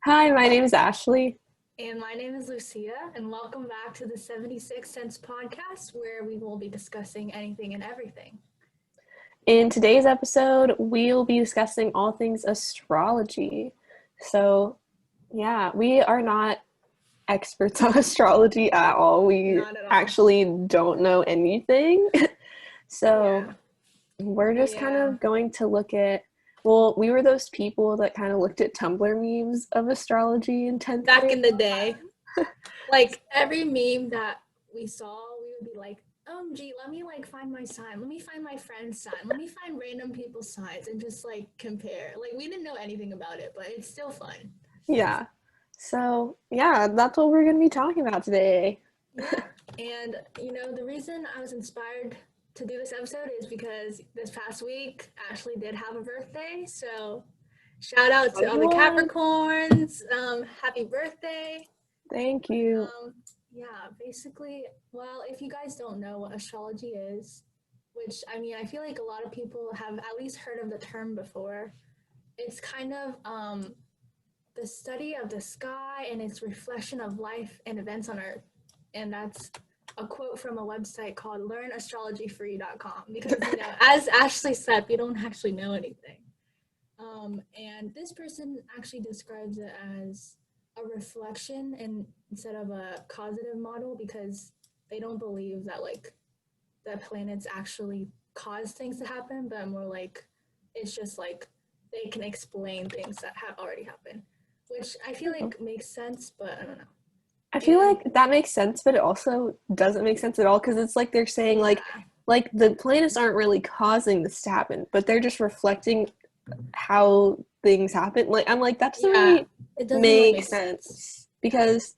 Hi, my name is Ashley. And my name is Lucia, and welcome back to the 76 Cents podcast, where we will be discussing anything and everything. In today's episode, we'll be discussing all things astrology. So, yeah, we are not experts on astrology at all. We Not at all. actually don't know anything. So, Yeah. we're just kind Yeah. of going to look at, well, we were those people that kind of looked at Tumblr memes of astrology in 10th Back grade. in the day, like every meme that we saw, we would be like, gee, let me like find my sign. Let me find my friend's sign. Let me find random people's signs and just like compare. Like we didn't know anything about it, but it's still fun. Yeah. So, yeah, that's what we're going to be talking about today. Yeah. And, the reason I was inspired to do this episode is because this past week, Ashley did have a birthday. So, shout out to all the 21. Capricorns. Happy birthday. Thank you. Yeah, basically, well, if you guys don't know what astrology is, which I feel like a lot of people have at least heard of the term before, it's kind of the study of the sky and its reflection of life and events on Earth. And that's a quote from a website called learnastrologyfree.com because, as Ashley said, we don't actually know anything. And this person actually describes it as a reflection instead of a causative model because they don't believe that like the planets actually cause things to happen, but more like it's just like they can explain things that have already happened, which I feel like makes sense, but I don't know. I feel like that makes sense, but it also doesn't make sense at all because it's like they're saying like the planets aren't really causing this to happen, but they're just reflecting how things happen. Like I'm like that doesn't Yeah, really it doesn't really make make sense. sense because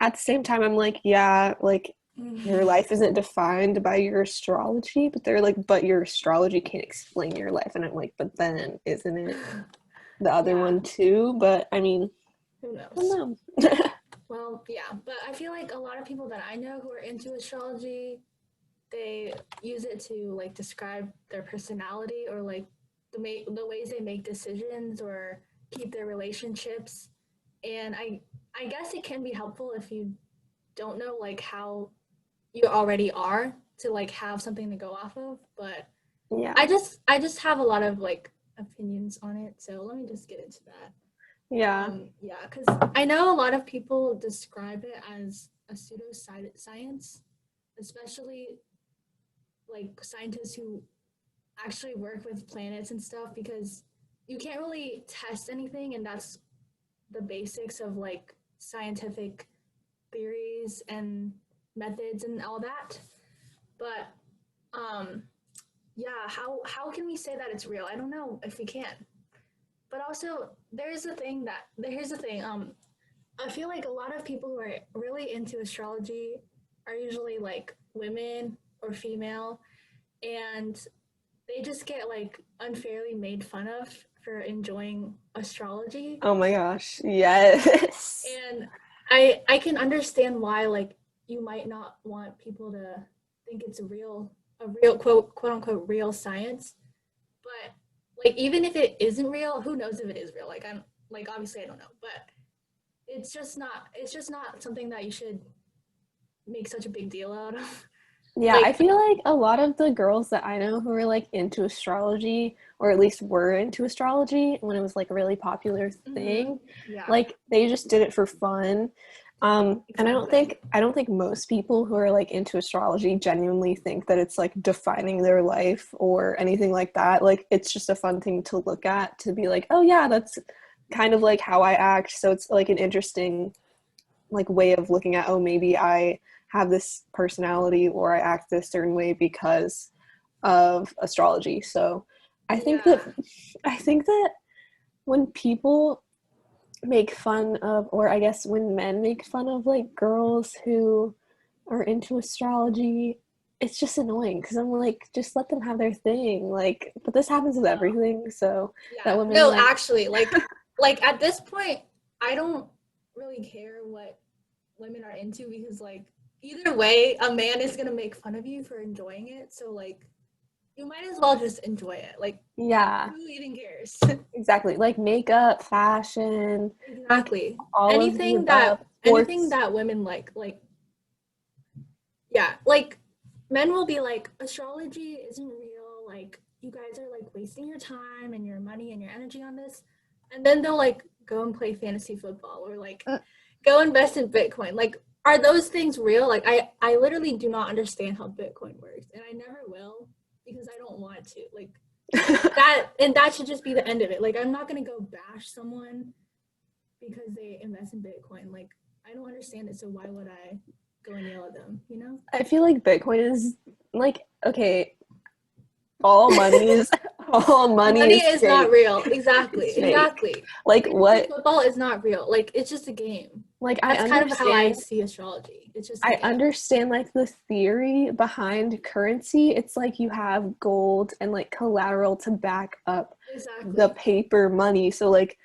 at the same time I'm like, yeah, like your life isn't defined by your astrology, but they're like, but your astrology can't explain your life, and I'm like, but then isn't it the other Yeah, one too? But I mean, who I don't knows? know. Well, yeah, but I feel like a lot of people that I know who are into astrology, they use it to like describe their personality or like the ways they make decisions or keep their relationships. And I guess it can be helpful if you don't know like how you already are to like have something to go off of, but Yeah. I just have a lot of like opinions on it. So let me just get into that. Yeah. Yeah, because I know a lot of people describe it as a pseudoscience, especially like scientists who actually work with planets and stuff, because you can't really test anything, and that's the basics of like scientific theories and methods and all that. But um, yeah, how can we say that it's real? I don't know if we can. But also, here's the thing. I feel like a lot of people who are really into astrology are usually like women or female, and they just get like unfairly made fun of for enjoying astrology. Oh my gosh. Yes. And I can understand why like you might not want people to think it's a real quote unquote real science. But like even if it isn't real, who knows if it is real? Like I'm like obviously I don't know, but it's just not something that you should make such a big deal out of. Yeah, I Like feel like a lot of the girls that I know who are like into astrology, or at least were into astrology when it was like a really popular thing, yeah, like they just did it for fun. And exactly. I don't think most people who are like into astrology genuinely think that it's like defining their life or anything like that. Like it's just a fun thing to look at to be like, oh yeah, that's kind of like how I act. So it's like an interesting like way of looking at, oh, maybe I have this personality or I act this certain way because of astrology. So I think Yeah. that I think that when people make fun of, or I guess when men make fun of like girls who are into astrology, it's just annoying because I'm like, just let them have their thing. Like, but this happens with No. everything. So that Yeah. women are No, like, actually, like at this point, I don't really care what women are into because like either way, a man is gonna make fun of you for enjoying it. So like you might as well just enjoy it. Like Yeah, Who even cares? exactly. Like makeup, fashion, Exactly. all of the Anything above. that anything Sports. that women like yeah, like men will be like astrology isn't real, like you guys are like wasting your time and your money and your energy on this. And then they'll like go and play fantasy football or like Uh, go invest in Bitcoin. Like are those things real? Like I literally do not understand how Bitcoin works and I never will because I don't want to. Like that should just be the end of it. Like I'm not going to go bash someone because they invest in Bitcoin. Like I don't understand it, so why would I go and yell at them, you know? I feel like Bitcoin is like, okay, all money is all money Money is is not fake. real. Exactly. It's fake. Exactly. Like Fantasy what football is not real. Like it's just a game. like That's kind of how I see astrology. It's just a I game. understand like the theory behind currency. It's like you have gold and like collateral to back up the Exactly. paper money. So like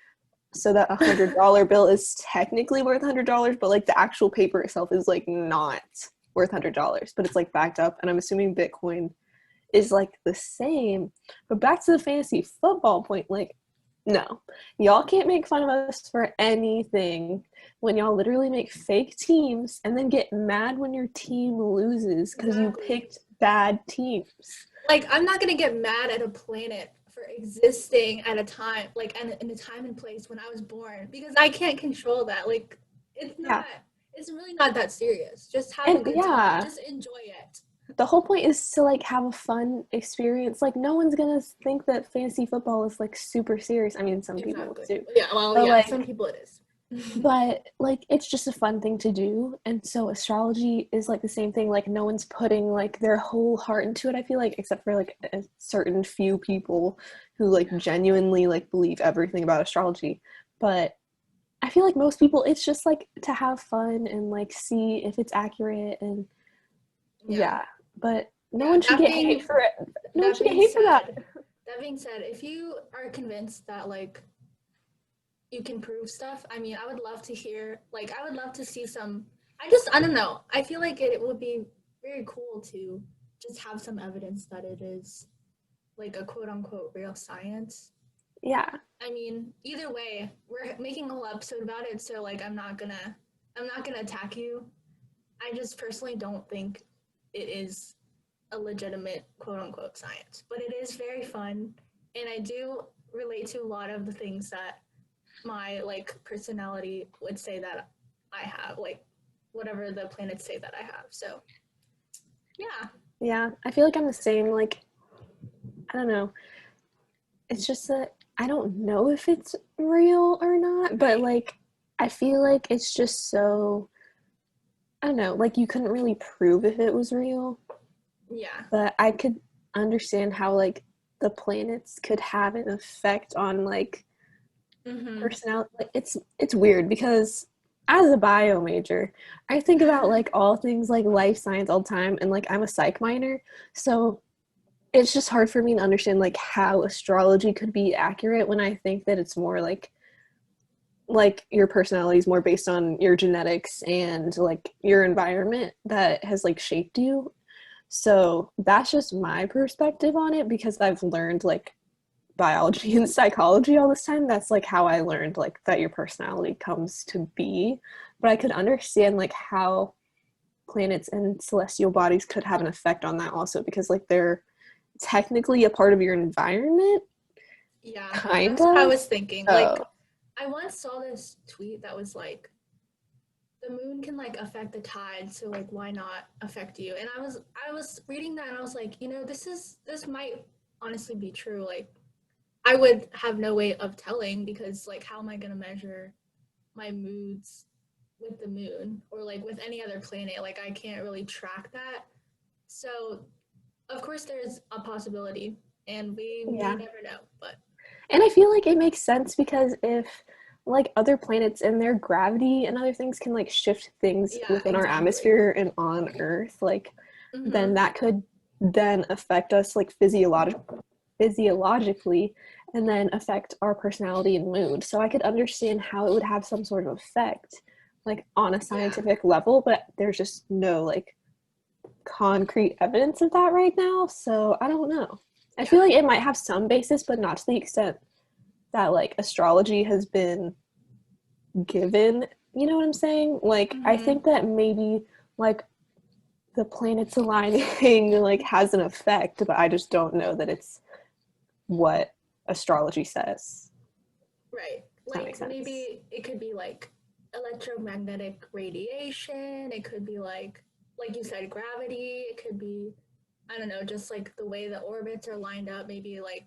so that $100 bill is technically worth $100, but like the actual paper itself is like not worth $100, but it's like backed up. And I'm assuming Bitcoin is like the same. But back to the fantasy football point, like, no, y'all can't make fun of us for anything when y'all literally make fake teams and then get mad when your team loses because you Exactly. picked bad teams. Like I'm not gonna get mad at a planet for existing at a time, like in a time and place when I was born, because I can't control that. Like it's Yeah. not. It's really not that serious. Just have a And good time. yeah, Just enjoy it. the whole point is to like have a fun experience. Like no one's gonna think that fantasy football is like super serious. I mean, some people Exactly. do, Yeah. Well, but yeah. Some like people it is. like it's just a fun thing to do. And so astrology is like the same thing. Like no one's putting like their whole heart into it, I feel like, except for like a certain few people who like Yeah. genuinely like believe everything about astrology. But I feel like most people it's just like to have fun and like see if it's accurate. And Yeah. yeah, but no Yeah. one should get hate for it. No one That should get being hate for that. said, that being said, if you are convinced that like you can prove stuff, I mean, I would love to hear. Like, I would love to see some. I don't know. I feel like it would be very cool to just have some evidence that it is like a quote unquote real science. Yeah. I mean, either way, we're making a whole episode about it, so like I'm not gonna attack you. I just personally don't think it is a legitimate quote unquote science, but it is very fun, and I do relate to a lot of the things that my like personality would say that I have, like whatever the planets say that I have. So yeah, Yeah. I feel like I'm the same. Like, I don't know. It's just that I don't know if it's real or not, but right. like I feel like it's just so I don't know, like you couldn't really prove if it was real, Yeah. but I could understand how like the planets could have an effect on like Mm-hmm. personality. Like it's weird because as a bio major, I think about like all things like life science all the time and like I'm a psych minor, so it's just hard for me to understand like how astrology could be accurate when I think that it's more like your personality is more based on your genetics and like your environment that has like shaped you. So that's just my perspective on it because I've learned like biology and psychology all this time. That's like how I learned like that your personality comes to be. But I could understand like how planets and celestial bodies could have an effect on that also because like they're technically a part of your environment, Yeah, kind that's what I of. was thinking. So Like, I once saw this tweet that was like, the moon can like affect the tide, so like why not affect you? And I was reading that and I was like, you know, this might honestly be true. Like, I would have no way of telling because like how am I gonna measure my moods with the moon or like with any other planet? Like I can't really track that. So of course there's a possibility and we may yeah. never know, but And I feel like it makes sense because if like other planets and their gravity and other things can like shift things yeah, within our exactly. atmosphere and on Earth, like then Mm-hmm. that could then affect us like physiologically and then affect our personality and mood. So I could understand how it would have some sort of effect like on a Yeah. scientific level, but there's just no like concrete evidence of that right now. So I don't know. I Yeah. feel like it might have some basis, but not to the extent that like astrology has been given. You know what I'm saying? Like, I Mm-hmm. think that maybe like the planets aligning like has an effect, but I just don't know that it's what astrology says. Right. Does that make Like sense? maybe it could be like electromagnetic radiation. It could be like you said, gravity. It could be, I don't know, just like the way the orbits are lined up. Maybe like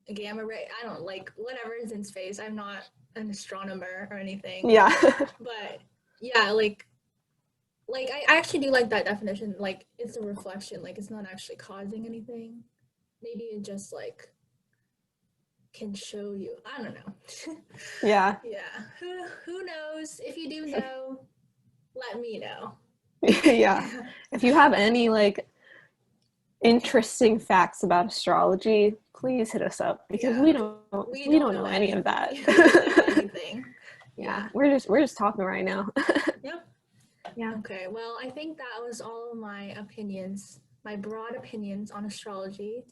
a gamma ray. I don't like whatever is in space. I'm not an astronomer or anything, Yeah. but yeah, like I actually do like that definition. Like it's a reflection. Like it's not actually causing anything. Maybe it just like can show you. I don't know. Yeah. Yeah. Who knows? If you do know, let me know. Yeah. If you have any like interesting facts about astrology, please hit us up because Yeah. We we don't don't know know any of any. that. We don't know anything. Yeah, Yeah. we're just talking right now. Yep. Yeah. Okay. Well, I think that was all of my opinions, my broad opinions on astrology.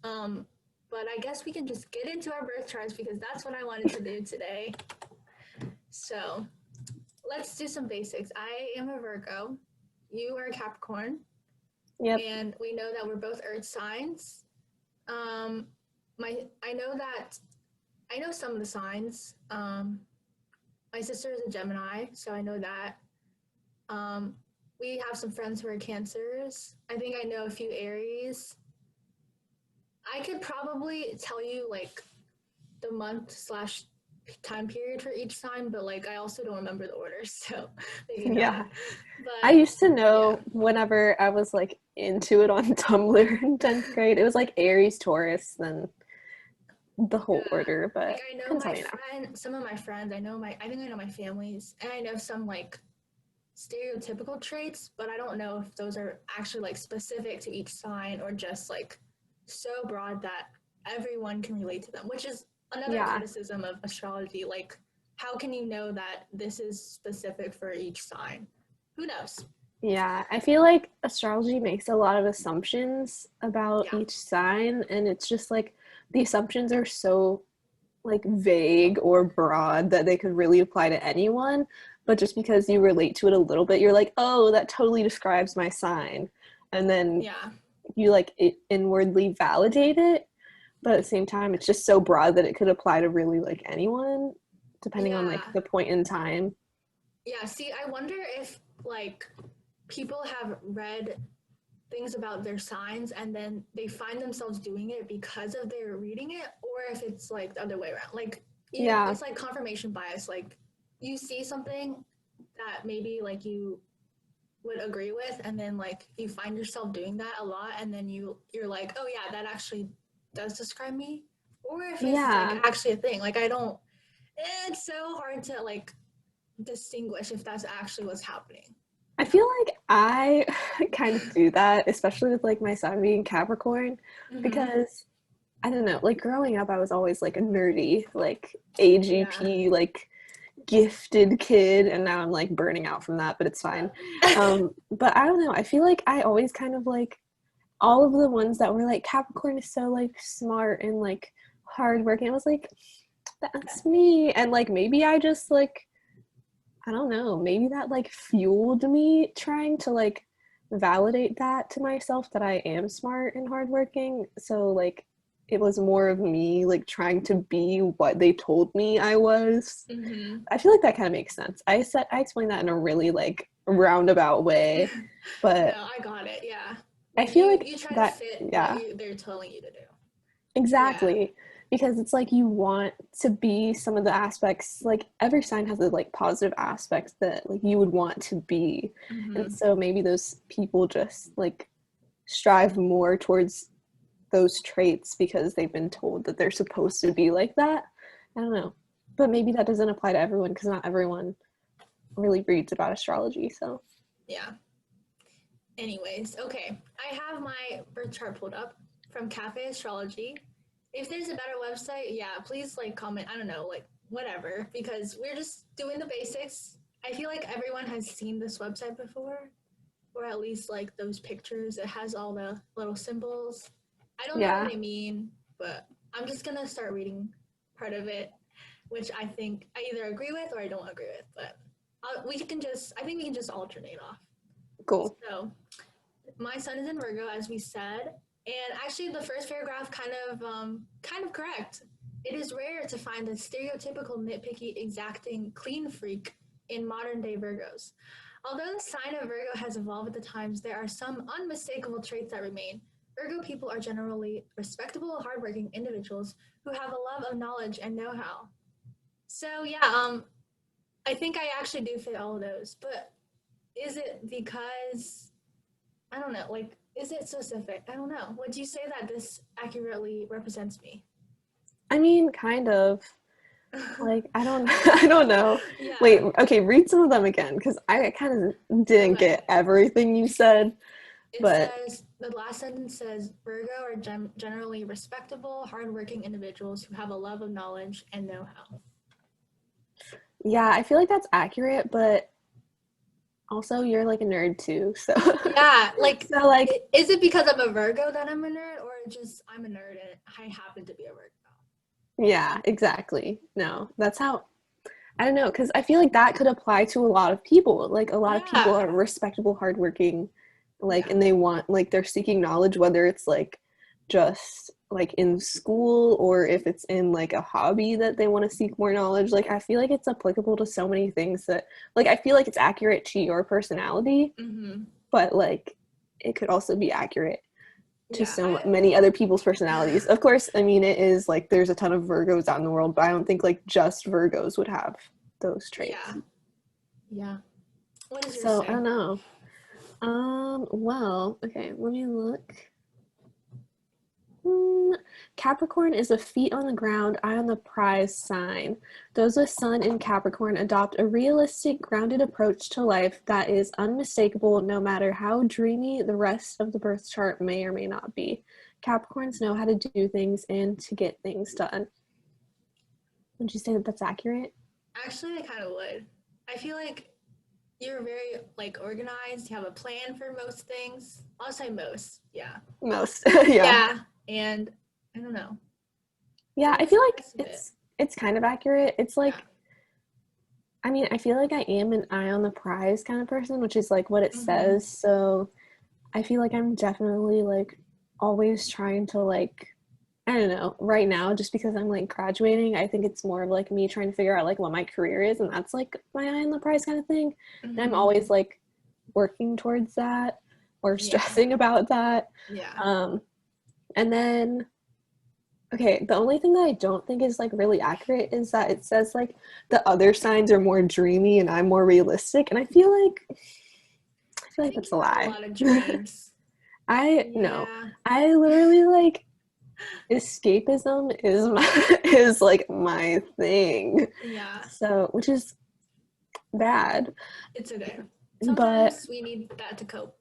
Um, but I guess we can just get into our birth charts because that's what I wanted to do today. So let's do some basics. I am a Virgo. You are a Capricorn. Yep. And we know that we're both earth signs. Um, I know some of the signs. My sister is a Gemini, so I know that. Um, we have some friends who are Cancers. I think I know a few Aries. I could probably tell you like the month slash time period for each sign, but like I also don't remember the order, so maybe not. Yeah. I But used to yeah, know whenever I was like into it on Tumblr in 10th grade. It was like Aries, Taurus, then the whole yeah. order, Like but I know couldn't tell my you now. friend, some of my friends. I think I know my families, and I know some like stereotypical traits, but I don't know if those are actually like specific to each sign or just like so broad that everyone can relate to them, which is another Yeah. criticism of astrology. Like, how can you know that this is specific for each sign? Who knows? Yeah, I feel like astrology makes a lot of assumptions about Yeah. each sign, and it's just like the assumptions are so like vague or broad that they could really apply to anyone. But just because you relate to it a little bit, you're like, oh, that totally describes my sign. And then Yeah. you like inwardly validate it. But at the same time, it's just so broad that it could apply to really like anyone, depending on like Yeah. the point in time. Yeah. See, I wonder if like people have read things about their signs and then they find themselves doing it because of their reading it, or if it's like the other way around. Like Yeah. it's like confirmation bias. Like you see something that maybe like you would agree with, and then like you find yourself doing that a lot, and then you're like, oh yeah, that actually does describe me. Or if it's like Yeah. actually a thing. Like I don't. It's so hard to like distinguish if that's actually what's happening. I feel like I kind of do that, especially with like my son being Capricorn, Mm-hmm. because I don't know, like growing up, I was always like a nerdy, like Yeah. AGP, like gifted kid, and now I'm like burning out from that, but it's fine. But I don't know, I feel like I always kind of like all of the ones that were like Capricorn is so like smart and like hardworking. I was like, that's me, and like maybe I just like I don't know, maybe that like fueled me trying to like validate that to myself that I am smart and hardworking. So like it was more of me like trying to be what they told me I was. Mm-hmm. I feel like that kind of makes sense. I explained that in a really like roundabout way, No, but I got it. Yeah. I Like feel you like you try to that fit what yeah, they're telling you to do. Yeah. exactly. Because it's like you want to be some of the aspects, like every sign has a like positive aspects that like you would want to be. And Mm-hmm. so maybe those people just like strive more towards those traits because they've been told that they're supposed to be like that. I don't know. But maybe that doesn't apply to everyone because not everyone really reads about astrology. So, Yeah. Anyways, okay. I have my birth chart pulled up from Cafe Astrology. If there's a better website, yeah, please like comment. I don't know, like whatever, because we're just doing the basics. I feel like everyone has seen this website before, or at least like those pictures. It has all the little symbols. I don't know Yeah. what they mean, but I'm just gonna start reading part of it, which I think I either agree with or I don't agree with. But I think we can just alternate off. Cool. So, my sun is in Virgo, as we said, and actually, the first paragraph kind of correct. It is rare to find a stereotypical nitpicky, exacting, clean freak in modern day Virgos. Although the sign of Virgo has evolved with the times, there are some unmistakable traits that remain. Virgo people are generally respectable, hardworking individuals who have a love of knowledge and know-how. So yeah, I think I actually do fit all of those. But is it because I don't know, like is it specific? I don't know. Would you say that this accurately represents me? I mean, kind of. Like, I don't I don't know. Wait, Yeah. okay, read some of them again because I kind of didn't Okay. get everything you said, It but says the last sentence says Virgo are generally respectable, hardworking individuals who have a love of knowledge and know-how. yeah, I feel like that's accurate, but also you're like a nerd too, so Yeah, like so like is it because I'm a Virgo that I'm a nerd, or just I'm a nerd and I happen to be a Virgo? yeah, exactly. No, that's how I don't know, because I feel like that could apply to a lot of people. Like a lot of people Yeah, are respectable, hardworking, like, yeah, and they want like they're seeking knowledge, whether it's like just like in school or if it's in like a hobby that they want to seek more knowledge. Like I feel like it's applicable to so many things that like I feel like it's accurate to your personality, mm-hmm. but like it could also be accurate to Yeah. so many other people's personalities. Of course, I mean, it is like there's a ton of Virgos out in the world, but I don't think like just Virgos would have those traits. Yeah, yeah. What does yours So I say? don't know. Well, okay, let me look. Capricorn is a feet on the ground, eye on the prize sign. Those with Sun in Capricorn adopt a realistic, grounded approach to life that is unmistakable no matter how dreamy the rest of the birth chart may or may not be. Capricorns know how to do things and to get things done. Would you say that that's accurate? Actually, I kind of would. I feel like you're very like organized. You have a plan for most things. I'll say most. Yeah. Most. Yeah. Yeah. And I don't know. Yeah, What I is feel the like rest of it? it's kind of accurate. It's Yeah. like I mean, I feel like I am an eye on the prize kind of person, which is like what it Mm-hmm. says. So I feel like I'm definitely like always trying to like I don't know, right now just because I'm like graduating, I think it's more of like me trying to figure out like what my career is and that's like my eye on the prize kind of thing. And I'm Mm-hmm. always like working towards that or Yeah. stressing about that. Yeah. Um and then okay, the only thing that I don't think is like really accurate is that it says like the other signs are more dreamy and I'm more realistic and I feel I like think that's a you have a lie. lot of dreams. I no. Yeah. I literally like escapism is my is like my thing. Yeah. So, which is bad, It's okay. but Sometimes we need that to cope.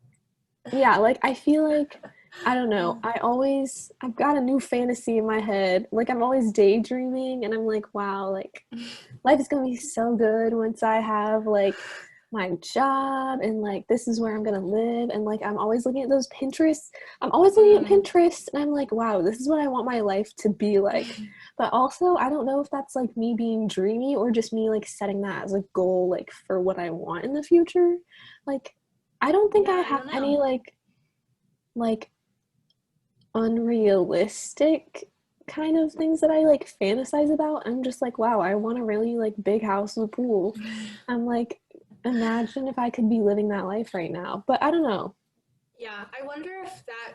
yeah, like I feel like I don't know. I've got a new fantasy in my head. Like I'm always daydreaming and I'm like, wow, like life is going to be so good once I have like my job and like this is where I'm going to live and like I'm always looking at those Pinterest. I'm always looking at Mm. Pinterest and I'm like, wow, this is what I want my life to be like. But also, I don't know if that's like me being dreamy or just me like setting that as a goal like for what I want in the future. Like I don't think I Yeah, I have don't know. any like unrealistic kind of things that I like fantasize about. I'm just like, wow, I want a really like big house with a pool. I'm like, imagine if I could be living that life right now. But I don't know. Yeah, I wonder if that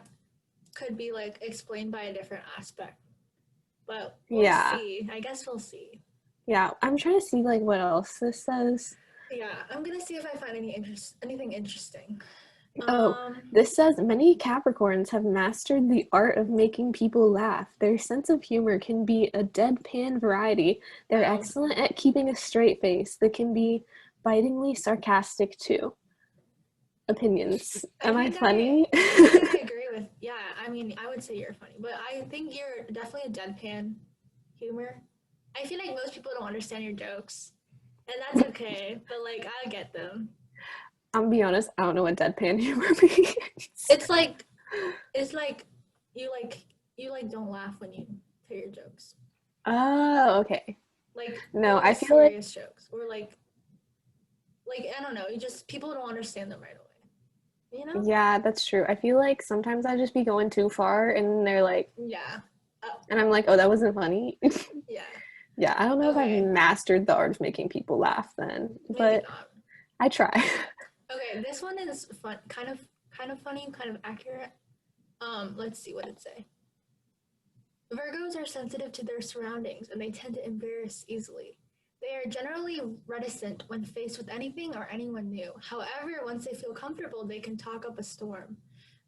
could be like explained by a different aspect. But we'll Yeah. see. I guess we'll see. Yeah. I'm trying to see like what else this says. Yeah, I'm gonna see if I find anything interesting. Oh, Um, this says many Capricorns have mastered the art of making people laugh. Their sense of humor can be a deadpan variety. They're wow. excellent at keeping a straight face. They can be bitingly sarcastic too. Opinions. I Am I think I funny? I think I agree with yeah, I mean I would say you're funny, but I think you're definitely a deadpan humor. I feel like most people don't understand your jokes. And that's okay, but like I get them. I'm gonna be honest, I don't know what deadpan humor means. It's like it's like you like you like don't laugh when you tell your jokes. Oh, okay. Like No, or I like feel like, serious jokes. Or like I don't know, you just people don't understand them right away. You know? yeah, that's true. I feel like sometimes I just be going too far and they're like, Yeah. and I'm like, oh, that wasn't funny. Yeah. Yeah, I don't know if I've Okay. mastered the art of making people laugh then, Maybe but not. I try. Okay, this one is fun, kind of funny, kind of accurate. Let's see what it say. Virgos are sensitive to their surroundings and they tend to embarrass easily. They are generally reticent when faced with anything or anyone new. However, once they feel comfortable, they can talk up a storm.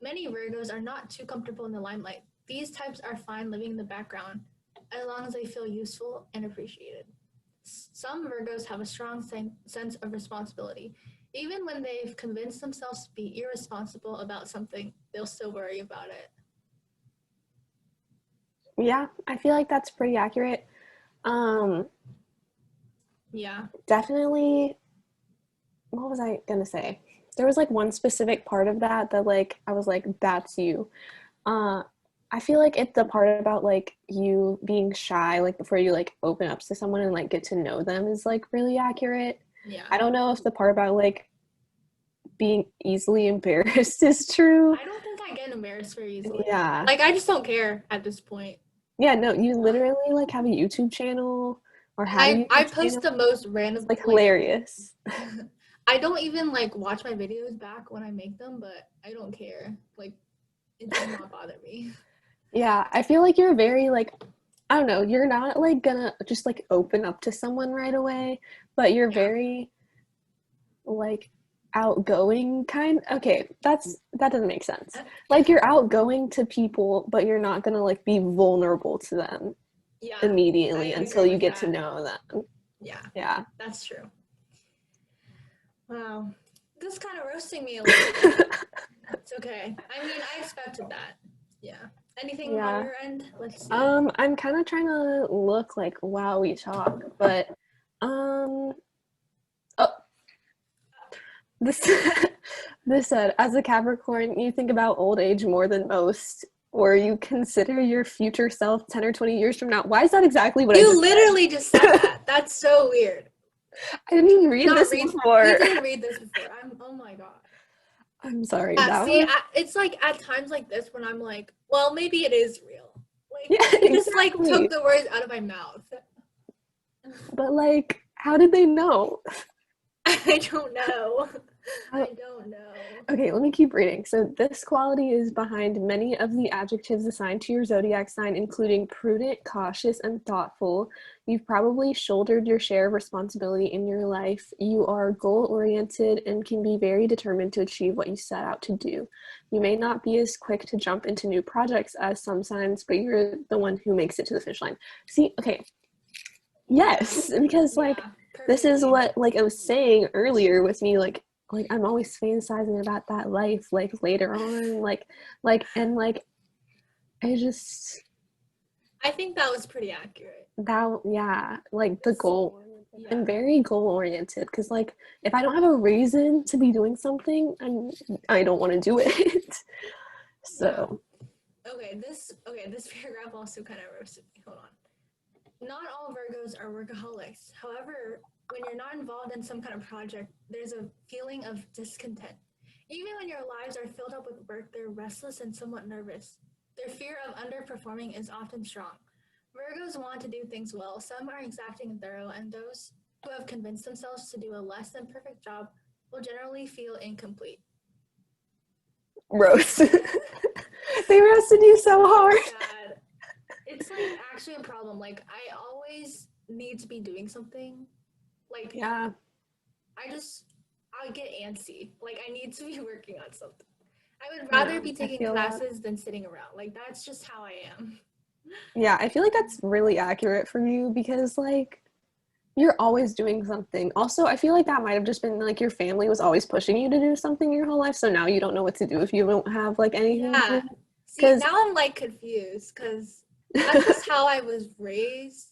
Many Virgos are not too comfortable in the limelight. These types are fine living in the background as long as they feel useful and appreciated. Some Virgos have a strong sense of responsibility. Even when they've convinced themselves to be irresponsible about something, they'll still worry about it. Yeah, I feel like that's pretty accurate. Um, Yeah. Definitely, what was I gonna say? There was like one specific part of that that like I was like, that's you. Uh, I feel like it's the part about like you being shy, like before you like open up to someone and like get to know them is like really accurate. Yeah. I don't know if the part about like being easily embarrassed is true. I don't think I get embarrassed very easily. Yeah. Like I just don't care at this point. Yeah, no, you literally like have a YouTube channel or And had a I YouTube post channel. the most It's random like like hilarious. I don't even like watch my videos back when I make them, but I don't care. Like it does not bother me. Yeah, I feel like you're very like I don't know, you're not like gonna just like open up to someone right away, but you're Yeah. very like outgoing kind. Okay, that doesn't make sense. Yeah. Like you're outgoing to people, but you're not gonna like be vulnerable to them Yeah. I immediately until agree you with get to that. know them. Yeah. Yeah. That's true. Wow. This is kind of roasting me a little bit. It's okay. I mean, I expected that. Yeah. Anything on Yeah. your end? Let's see. I'm kind of trying to look like while we talk, but um oh, this this said, as a Capricorn, you think about old age more than most, or you consider your future self 10 or 20 years from now. Why is that exactly what I You just literally just said said? that. That's so weird. I didn't even read Not this read. You before. didn't read this before. Oh my god. I'm sorry. Yeah. That See, was it's like at times like this when I'm like, well, maybe it is real. Like yeah, you just like took exactly. the words out of my mouth. But like, how did they know? I don't know. How, I don't know. okay, let me keep reading. So, this quality is behind many of the adjectives assigned to your zodiac sign, including prudent, cautious, and thoughtful. You've probably shouldered your share of responsibility in your life. You are goal oriented and can be very determined to achieve what you set out to do. You may not be as quick to jump into new projects as some signs, but you're the one who makes it to the finish line. See, okay, yes, because like Yeah, this is perfectly. what like I was saying earlier with me like I'm always fantasizing about that life like later on and like I just I think that was pretty accurate. that yeah like the goal I'm Yeah. very goal oriented because like if I don't have a reason to be doing something I don't want to do it Yeah. so Okay, this paragraph also kind of roasted me. Hold on. Not all Virgos are workaholics. However, when you're not involved in some kind of project, there's a feeling of discontent. Even when your lives are filled up with work, they're restless and somewhat nervous. Their fear of underperforming is often strong. Virgos want to do things well. Some are exacting and thorough, and those who have convinced themselves to do a less than perfect job will generally feel incomplete. roast they roasted you so So hard sad. It's like actually a problem. Like I always need to be doing something. Like yeah I get antsy. Like I need to be working on something. I would rather no be I taking feel that classes than sitting around. Like that's just how I am. yeah I feel like that's really accurate for you because like you're always doing something. Also, I feel like that might have just been like your family was always pushing you to do something your whole life, so now you don't know what to do if you don't have like anything to Yeah. do. See, Because now I'm like confused because that's just how I was raised.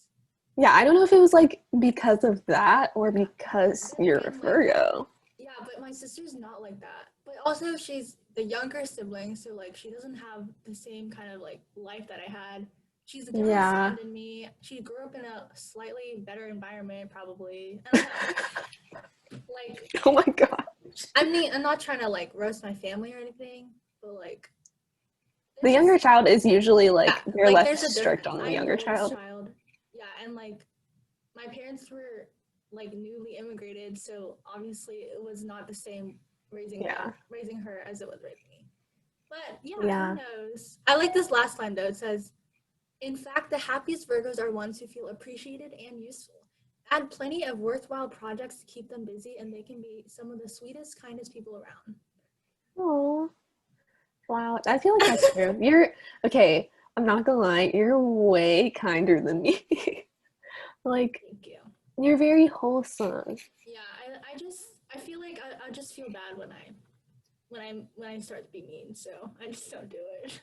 yeah, I don't know if it was like because of that or Yeah. because But you're a again, like Virgo. yeah, but my sister's not like that. But also she's the younger sibling, so like she doesn't have the same kind of like life that I had. She's a different sign than me. She grew up in a slightly better environment, probably. I don't know. Like, Oh my god. I mean, I'm not trying to like roast my family or anything, but like, The there's younger just child is usually like yeah, they're like less there's a strict difference. on the I'm the younger oldest child. child. Yeah, and like my parents were like newly immigrated, so obviously it was not the same raising her as it was raising me. But yeah, who Yeah. knows? I like this last line though. It says, in fact, the happiest Virgos are ones who feel appreciated and useful. Add plenty of worthwhile projects to keep them busy, and they can be some of the sweetest, kindest people around. Oh, wow. I feel like that's true. You're okay. I'm not gonna lie. You're way kinder than me. Like, Thank you. you're very wholesome. Yeah, I feel like I just feel bad when I start to be mean, so I just don't do it.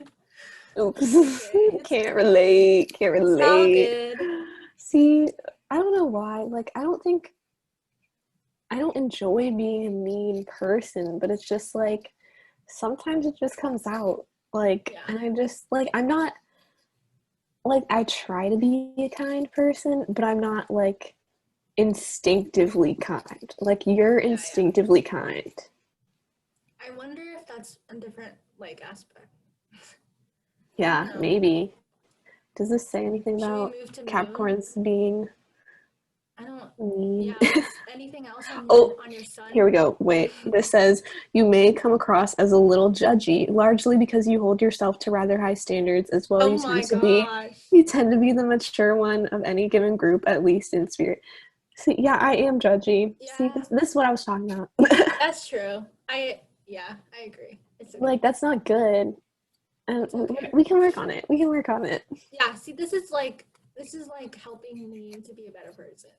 Oops. Okay, Can't relate. Can't it's all relate. good. See, I don't know why. Like, I don't enjoy being a mean person, but it's just like sometimes it just comes out. Like, Yeah. and I just like I'm not like I try to be a kind person, but I'm not like instinctively kind. Like you're Yeah, yeah. instinctively kind. I wonder if that's a different like aspect. I don't Yeah, know. maybe. Does this say anything Should we about move to moon? Capricorns being I don't. mean? Yeah. What's anything else Oh, on your here sun? we go. Wait. This says you may come across as a little judgy, largely because you hold yourself to rather high standards as well. Oh my gosh. You tend to be the mature one of any given group, at least in spirit. See, yeah, I am judgy. See, Yeah, this is what I was talking about. that's true. I agree. It's okay. Like that's not good. And It's okay. we can work on it. We can work on it. Yeah. See, this is like helping me to be a better person.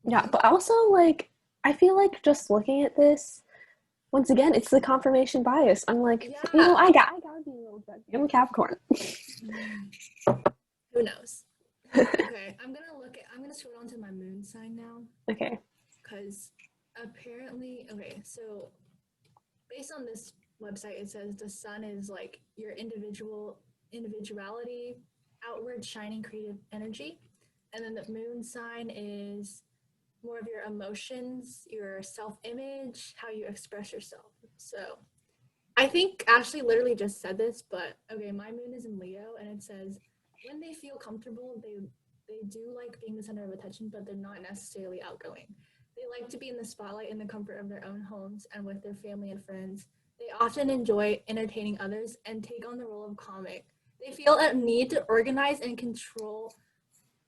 Yeah, but also like I feel like just looking at this, once again, it's the confirmation bias. I'm like, Yeah. I gotta be a little judgy. I'm a Capricorn. Who knows? Okay, I'm gonna scroll down to my moon sign now Okay. because apparently, okay, so based on this website, it says the sun is like your individuality, outward shining creative energy, and then the moon sign is more of your emotions, your self-image, how you express yourself. So I think Ashley literally just said this, but okay, my moon is in Leo, and it says when they feel comfortable, they do like being the center of attention, but they're not necessarily outgoing. They like to be in the spotlight in the comfort of their own homes and with their family and friends. They often enjoy entertaining others and take on the role of comic. They feel a need to organize and control.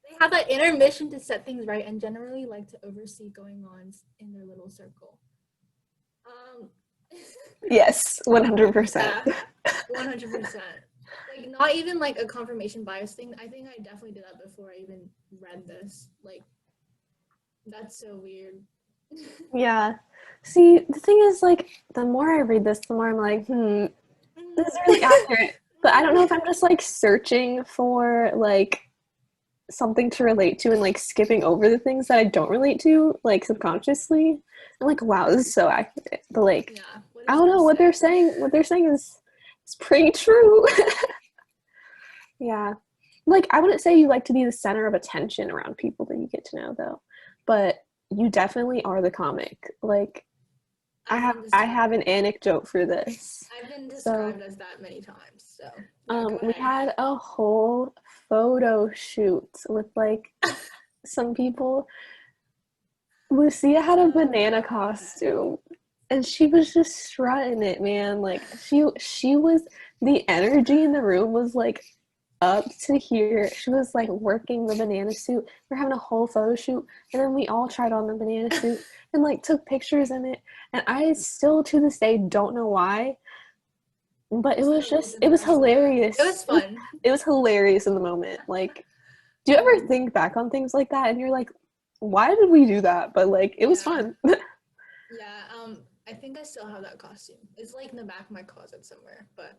They have an inner mission to set things right and generally like to oversee going ons in their little circle. Um, Yes, 100%. yeah, 100%. Like not even like a confirmation bias thing. I think I definitely did that before I even read this. Like that's so weird. Yeah. See, the thing is, like, the more I read this, the more I'm like, this is really accurate. But I don't know if I'm just like searching for like something to relate to and like skipping over the things that I don't relate to, like subconsciously. I'm like, wow, this is so accurate. But like, Yeah. I don't know what they're saying. What they're saying is pretty true. Yeah. Like, I wouldn't say you like to be the center of attention around people that you get to know, though. But you definitely are the comic. Like, I have an anecdote for this. I've been described as that many times. So we had a whole photo shoot with like some people. Lucia had a banana costume, and she was just strutting it, man. Like she was the energy in the room was like up to here. She was like working the banana suit. We're having a whole photo shoot, and then we all tried on the banana suit and like took pictures in it. And I still to this day don't know why, but it was hilarious. It was fun. It was hilarious in the moment. Like, do you ever think back on things like that and you're like, why did we do that? But like, it was fun. Yeah. I think I still have that costume. It's like in the back of my closet somewhere, but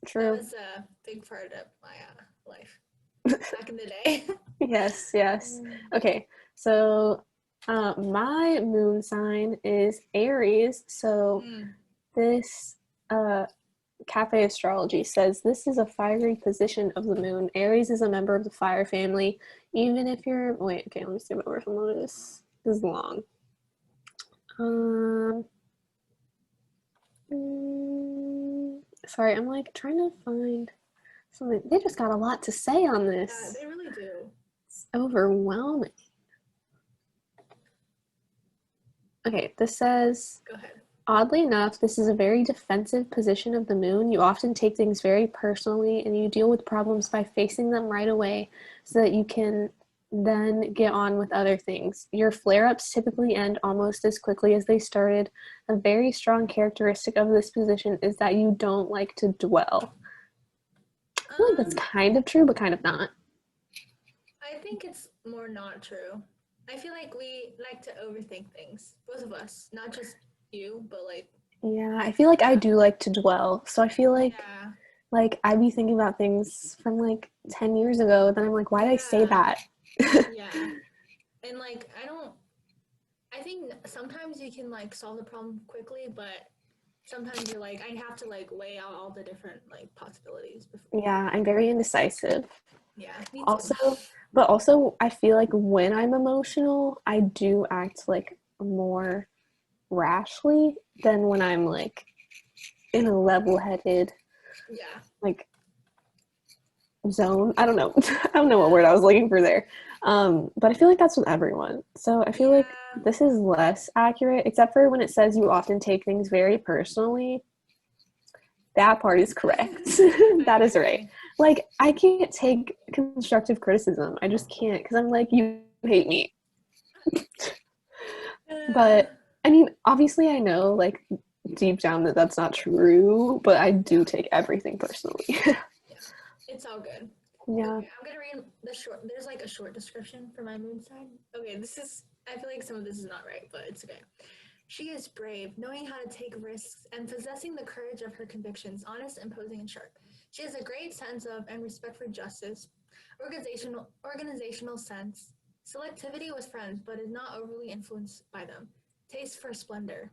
True. That was a big part of my life back in the day. Yes. Okay, so my moon sign is Aries, so this Cafe Astrology says this is a fiery position of the moon. Aries is a member of the fire family. Even if you're wait, okay, let me skip over some of this. This is long. Sorry, I'm like trying to find something. They just got a lot to say on this. Yeah, they really do. It's overwhelming. Okay, this says, go ahead. Oddly enough, this is a very defensive position of the moon. You often take things very personally and you deal with problems by facing them right away so that you can then get on with other things. Your flare-ups typically end almost as quickly as they started. A very strong characteristic of this position is that you don't like to dwell. I feel like that's kind of true, but kind of not. I think it's more not true. I feel like we like to overthink things, both of us, not just you, but like. Yeah, I feel like I do like to dwell. So I feel like I'd be thinking about things from like 10 years ago. Then I'm like, why did I say that? Yeah. And like, I think sometimes you can like solve the problem quickly, but sometimes you're like, I have to like weigh out all the different like possibilities before. Yeah, I'm very indecisive. Yeah, me too. Also, I feel like when I'm emotional, I do act like more rashly than when I'm like in a level-headed like zone. I don't know. I don't know what word I was looking for there. But I feel like that's with everyone. So I feel like this is less accurate, except for when it says you often take things very personally. That part is correct. That is right. Like, I can't take constructive criticism. I just can't, because I'm like, you hate me. But I mean, obviously I know like deep down that that's not true, but I do take everything personally. Yeah, it's all good. Yeah. Okay, I'm gonna read there's like a short description for my moon sign. Okay, I feel like some of this is not right, but it's okay. She is brave, knowing how to take risks and possessing the courage of her convictions, honest, imposing, and sharp. She has a great sense of and respect for justice, organizational sense, selectivity with friends, but is not overly influenced by them. Taste for splendor.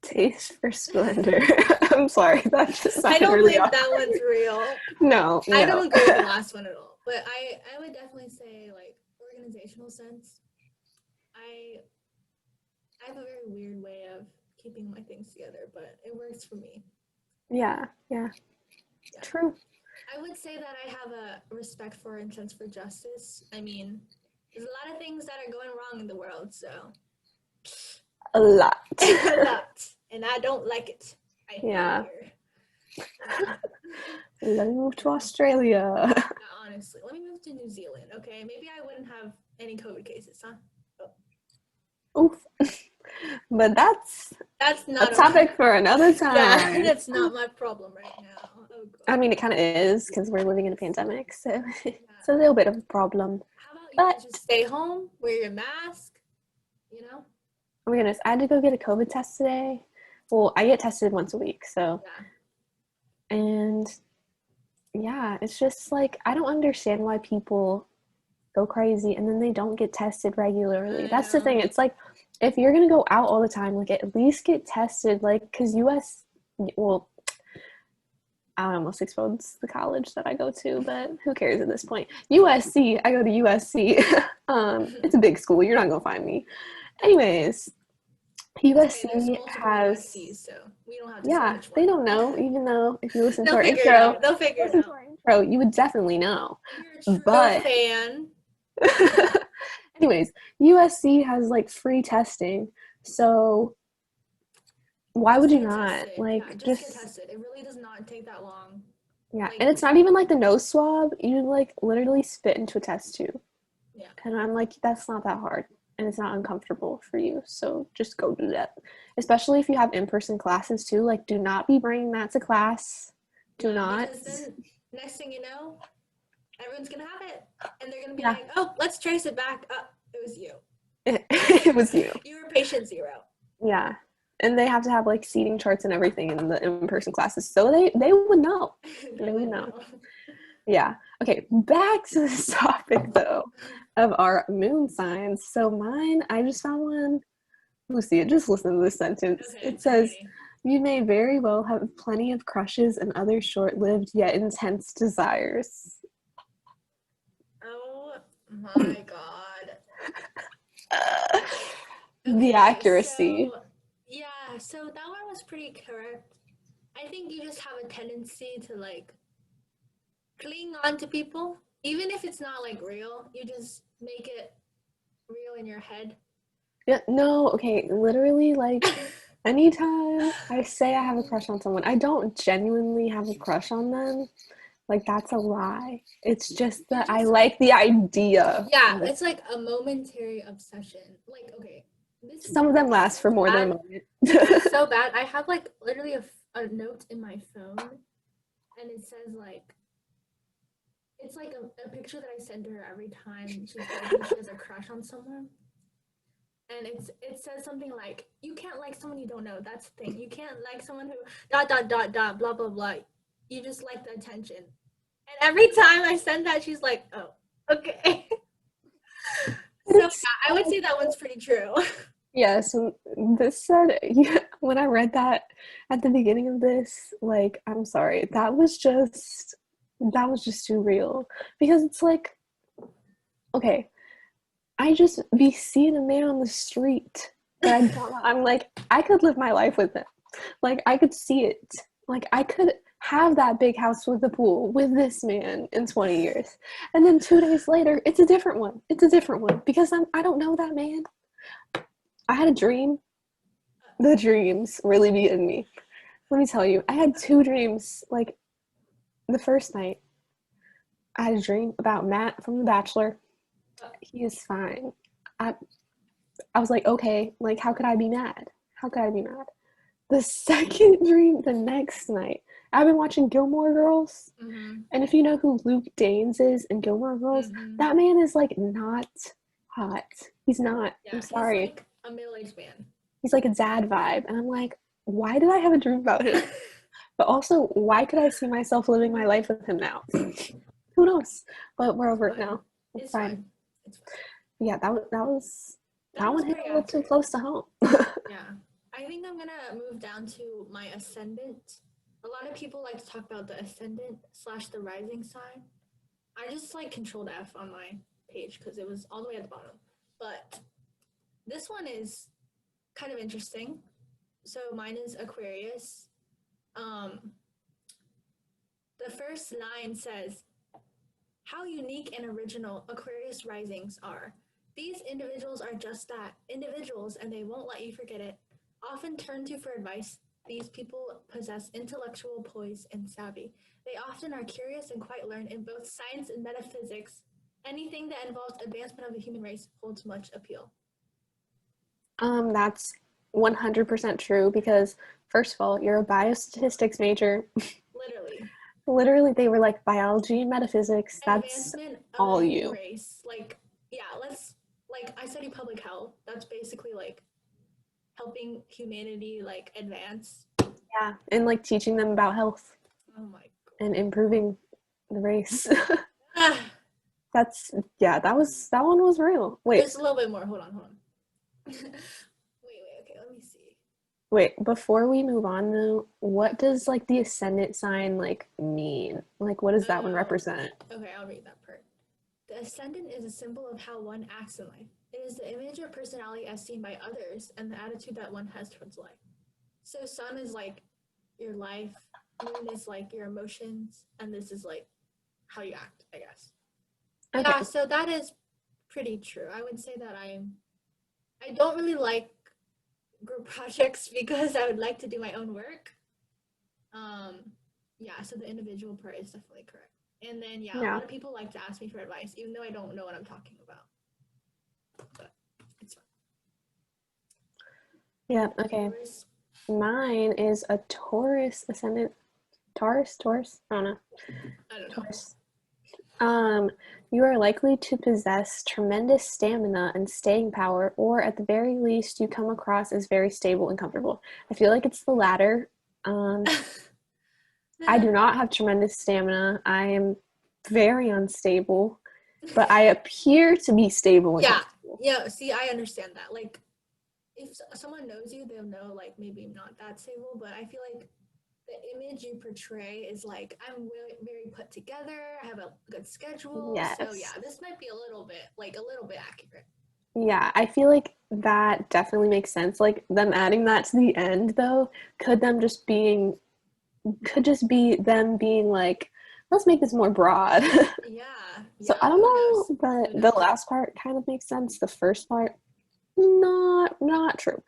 Taste for splendor. I'm sorry, that just sounded I don't really think awkward. that one's real. No. I don't agree with the last one at all. But I would definitely say like organizational sense. I have a very weird way of keeping my things together, but it works for me. Yeah. True. I would say that I have a respect for and sense for justice. I mean, there's a lot of things that are going wrong in the world, so. A lot. A lot. And I don't like it. I hate it here. Let me move to Australia. Honestly, let me move to New Zealand, okay? Maybe I wouldn't have any COVID cases, huh? Oof. But that's not a topic for another time. Yeah, that's not my problem right now. Oh, I mean, it kind of is because we're living in a pandemic, so it's a little bit of a problem. How about you just stay home, wear your mask, you know? Oh my goodness, I had to go get a COVID test today. Well, I get tested once a week, so. Yeah. And yeah, it's just like, I don't understand why people go crazy and then they don't get tested regularly. That's the thing. It's like, if you're going to go out all the time, like at least get tested, like, because well, I almost exposed the college that I go to, but who cares at this point? USC, I go to USC. It's a big school. You're not going to find me. Anyways, USC has USCs, so we don't have to they don't know, even though if you listen to our intro, they'll figure it out. You would definitely know. You're a true fan. Anyways, USC has like free testing, so why would you not just get tested? It really does not take that long. Yeah, and it's not even like the nose swab. You like literally spit into a test tube. Yeah, and I'm like, that's not that hard. And it's not uncomfortable for you, so just go do that. Especially if you have in-person classes too. Like, do not be bringing that to class. Do not. Because then, next thing you know, everyone's gonna have it, and they're gonna be like, "Oh, let's trace it back. Oh, it was you. It was you. You were patient 0." Yeah, and they have to have like seating charts and everything in the in-person classes, so they would know. They would know. Yeah. Okay, back to this topic though of our moon signs. So mine, I just found one Lucia, just listen to this sentence. Okay, It I'm says, ready. you may very well have plenty of crushes and other short-lived yet intense desires. Oh my god. The Okay, accuracy. so yeah, so that one was pretty correct. I think you just have a tendency to like cling on to people, even if it's not like real. You just make it real in your head. Yeah, no, okay, literally, like, anytime I say I have a crush on someone, I don't genuinely have a crush on them. Like, that's a lie. It's just You that I just like the idea. yeah, Like, it's like a momentary obsession. Like okay, this some of them is last for so more than a bad. moment. This is so bad. I have like literally a note in my phone, and it says like it's like a picture that I send to her every time she tells me she has a crush on someone. And it says something like, "You can't like someone you don't know. That's the thing. You can't like someone who dot dot dot dot blah blah blah. You just like the attention." And every time I send that, she's like, "Oh, okay." So yeah, It's I would say that one's pretty true. yes, this said, yeah, when I read that at the beginning of this, like, I'm sorry, that was just too real. Because it's like, okay, I just be seeing a man on the street that I don't know. I'm like, I could live my life with him. Like, I could see it. Like, I could have that big house with a pool with this man in 20 years. And then 2 days later, it's a different one. It's a different one because I don't know that man. I had a dream. The dreams really be in me. Let me tell you, I had two dreams. Like, the first night, I had a dream about Matt from The Bachelor. He is fine. I, I was like, okay, like, how could I be mad? How could I be mad? The second dream, the next night, I've been watching Gilmore Girls. Mm-hmm. And if you know who Luke Danes is in Gilmore Girls, Mm-hmm. that man is like not hot. He's not. I'm Yeah, he's sorry. like a middle-aged man. He's like a dad vibe. And I'm like, why did I have a dream about him? But also, why could I see myself living my life with him now? Who knows? But we're over it Fine. now. It's It's fine. fine. It's fine. Yeah, That that was one hit pretty a little too accurate. close to home. Yeah. I think I'm gonna move down to my ascendant. A lot of people like to talk about the ascendant slash the rising sign. I just like controlled F on my page because it was all the way at the bottom. But this one is kind of interesting. So mine is Aquarius. Um, the first line says, "How unique and original Aquarius risings are. These individuals are just that, individuals, and they won't let you forget it. Often turn to for advice, these people possess intellectual poise and savvy. They often are curious and quite learned in both science and metaphysics. Anything that involves advancement of the human race holds much appeal." That's 100% true because, first of all, you're a biostatistics major. Literally. Literally, they were like biology and metaphysics. That's Advancement of the all human you. race. Like, yeah, let's, like, I study public health. That's basically like helping humanity, like, advance. Yeah. And like teaching them about health Oh my and improving the race. god. That's, yeah, that one was real. There's a little bit more. Hold on, hold on. Okay, let me see. Wait, before we move on though, what does like the ascendant sign like mean? Like, what does that one Oh, represent? okay, I'll read that part. The ascendant is a symbol of how one acts in life. It is the image or personality as seen by others and the attitude that one has towards life. So, sun is like your life, moon is like your emotions, and this is like how you act, I guess. Okay. Yeah, so that is pretty true. I would say that I don't really like group projects because I would like to do my own work. Um, yeah, so the individual part is definitely correct. And then yeah, a Yeah. lot of people like to ask me for advice, even though I don't know what I'm talking about. But it's fine. Yeah. Okay. Yours? Mine is a Taurus ascendant. Taurus? I don't know. I don't know. Taurus. You are likely to possess tremendous stamina and staying power, or at the very least, you come across as very stable and comfortable. I feel like it's the latter. I do not have tremendous stamina. I am very unstable, but I appear to be stable and Yeah, comfortable. yeah. See, I understand that. Like, if someone knows you, they'll know like maybe I'm not that stable, but I feel like the image you portray is like I'm really very put together. I have a good schedule, so yeah, Yes. this might be a little bit accurate. Yeah, I feel like that definitely makes sense. Like them adding that to the end though, could them just being could just be them being like, let's make this more broad. Yeah, So yeah. I don't Who knows? know, but Who the knows? last part kind of makes sense. The first part, not true.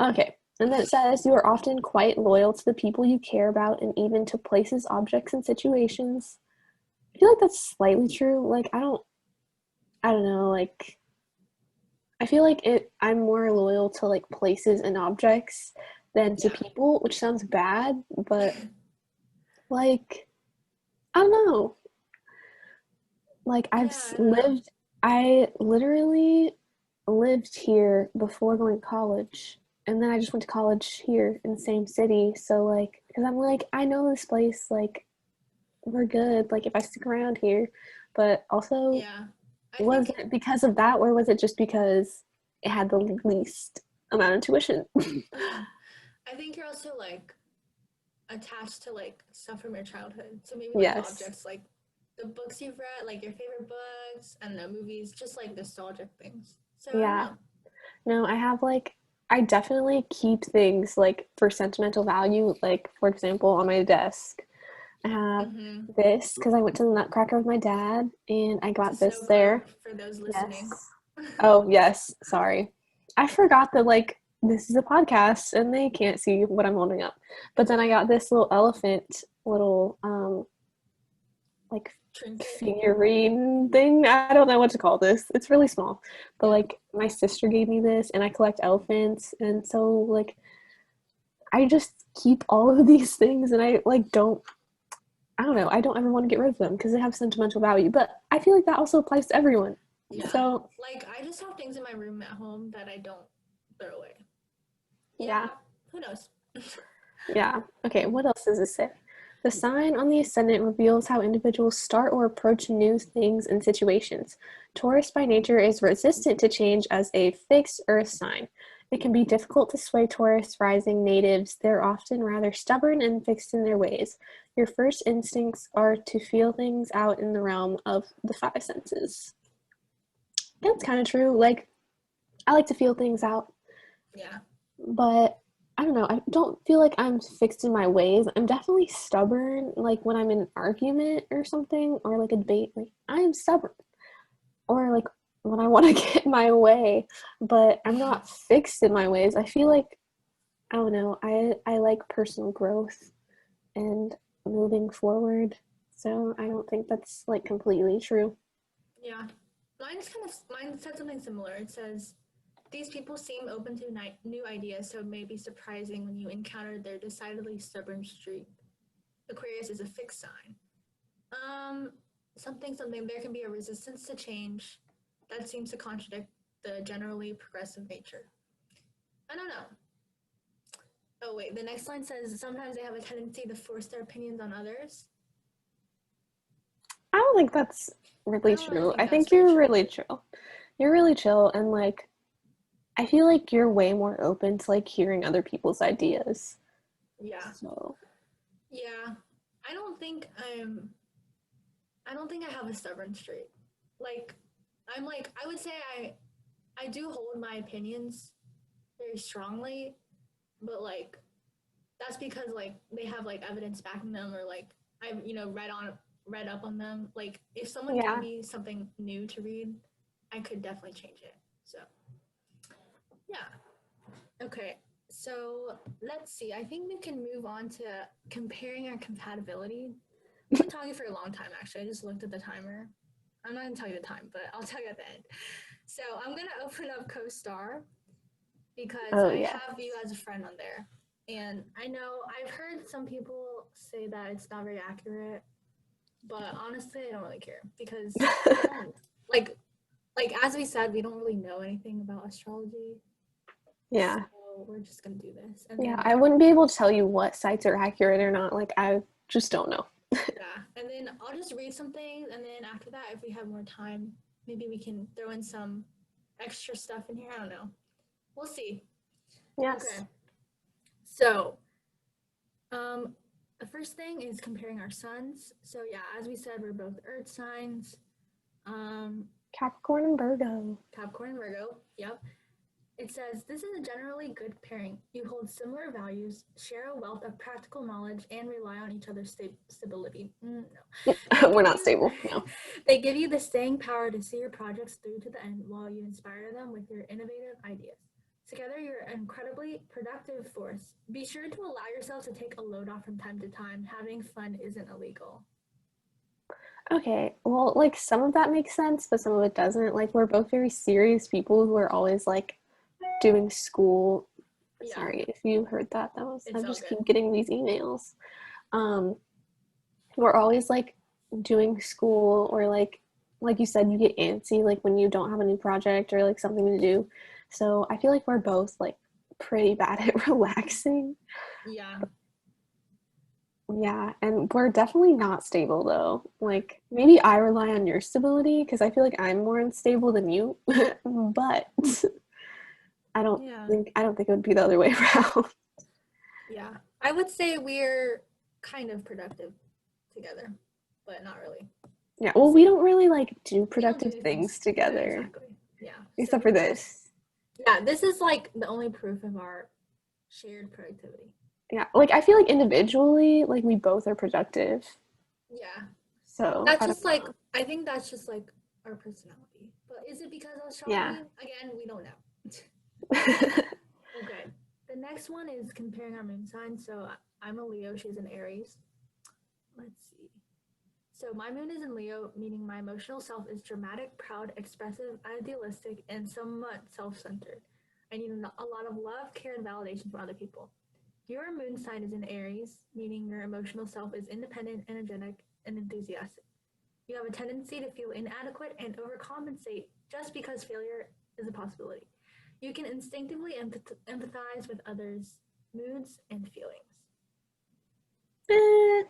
Okay. And then it says you are often quite loyal to the people you care about and even to places, objects, and situations. I feel like that's slightly true. Like I don't know, like I feel like I'm more loyal to like places and objects than to Yeah. people, which sounds bad, but like I don't know. Like Yeah, I don't know. I literally lived here before going to college, and then I just went to college here in the same city. So like, because I'm like, I know this place, like we're good. Like if I stick around here, but also Yeah. I was think it because of that, or was it just because it had the least amount of tuition? I think you're also like attached to like stuff from your childhood. So maybe like Yes. objects like the books you've read, like your favorite books, I don't know, movies, just like nostalgic things. So I don't Yeah. know. No, I have like I definitely keep things like for sentimental value. Like for example, on my desk, I have Mm-hmm. this because I went to the Nutcracker with my dad, and I It's a got snow this globe there. for those Yes. listening. Oh, yes. Sorry. I forgot that like this is a podcast and they can't see what I'm holding up. But It's then I okay. got this little elephant little like Trinket. figurine thing. I don't know what to call this. It's really small. But Yeah. like my sister gave me this and I collect elephants and so like I just keep all of these things and I like I don't know, I don't ever want to get rid of them because they have sentimental value. But I feel like that also applies to everyone. Yeah. So Like I just have things in my room at home that I don't throw away. yeah. Yeah. Who knows? Yeah. Okay, what else does it say? The sign on the ascendant reveals how individuals start or approach new things and situations. Taurus by nature is resistant to change as a fixed earth sign. It can be difficult to sway Taurus rising natives. They're often rather stubborn and fixed in their ways. Your first instincts are to feel things out in the realm of the five senses. That's kind of true. Like, I like to feel things out. Yeah. But I don't know. I don't feel like I'm fixed in my ways. I'm definitely stubborn, like when I'm in an argument or something, or like a debate. Like I am stubborn, or like when I want to get my way. But I'm not fixed in my ways. I feel like I don't know. I like personal growth and moving forward. So I don't think that's like completely true. Yeah. Mine said something similar. It says these people seem open to new ideas, so it may be surprising when you encounter their decidedly stubborn streak. Aquarius is a fixed sign. Um, something. There can be a resistance to change that seems to contradict the generally progressive nature. I don't know. Oh wait, the next line says sometimes they have a tendency to force their opinions on others. I don't think that's I really don't really true. think I that's think very you're true. really chill. You're really chill and like I feel like you're way more open to like hearing other people's ideas. Yeah, So, yeah. I don't think I'm. I don't think I have a stubborn streak. Like, I'm like I would say I do hold my opinions very strongly, but like that's because like they have like evidence backing them or like I've read up on them. Like if someone gave yeah. me something new to read, I could definitely change it. So yeah. Okay. So let's see. I think we can move on to comparing our compatibility. We've been talking for a long time actually. I just looked at the timer. I'm not gonna tell you the time, but I'll tell you at the end. So I'm gonna open up CoStar because Oh, I yeah. have you as a friend on there. And I know I've heard some people say that it's not very accurate, but honestly, I don't really care because I don't like as we said, we don't really know anything about astrology. So Yeah. we're just gonna do this. And Yeah. then I wouldn't be able to tell you what sites are accurate or not. Like, I just don't know. yeah, and then I'll just read some things and then after that if we have more time, maybe we can throw in some extra stuff in here. I don't know. We'll see. Yes. Okay. So, the first thing is comparing our suns. So yeah, as we said, we're both earth signs. Um, Capricorn and Virgo. Capricorn and Virgo. Yep. It says this is a generally good pairing. You hold similar values, share a wealth of practical knowledge, and rely on each other's stability. No. We're not stable. No. They give you the staying power to see your projects through to the end while you inspire them with your innovative ideas. Together, you're an incredibly productive force. Be sure to allow yourself to take a load off from time to time. Having fun isn't illegal. Okay, well, like some of that makes sense, but some of it doesn't. Like we're both very serious people who are always like doing school. Yeah, Sorry if you heard that. That was I it's all just good. keep getting these emails. Um, we're always like doing school or like you said, you get antsy like when you don't have a new project or like something to do. So I feel like we're both like pretty bad at relaxing. Yeah. Yeah, and we're definitely not stable though. Like maybe I rely on your stability because I feel like I'm more unstable than you, but Yeah. I don't think it would be the other way around. Yeah. I would say we're kind of productive together, but not really. Yeah, well, we don't really like do We don't do productive things. things Yeah, together, exactly. Yeah. except So for this. yeah, this is like the only proof of our shared productivity. Yeah, like I feel like individually, like we both are productive. Yeah. So That's I don't just like know. I think that's just like our personality. But is it because of Yeah. astrology? Again, we don't know. Okay. The next one is comparing our moon signs. So I'm a Leo, she's an Aries. Let's see. So my moon is in Leo, meaning my emotional self is dramatic, proud, expressive, idealistic, and somewhat self-centered. I need a lot of love, care, and validation from other people. Your moon sign is in Aries, meaning your emotional self is independent, energetic, and enthusiastic. You have a tendency to feel inadequate and overcompensate just because failure is a possibility. You can instinctively empathize with others' moods and feelings. Eh,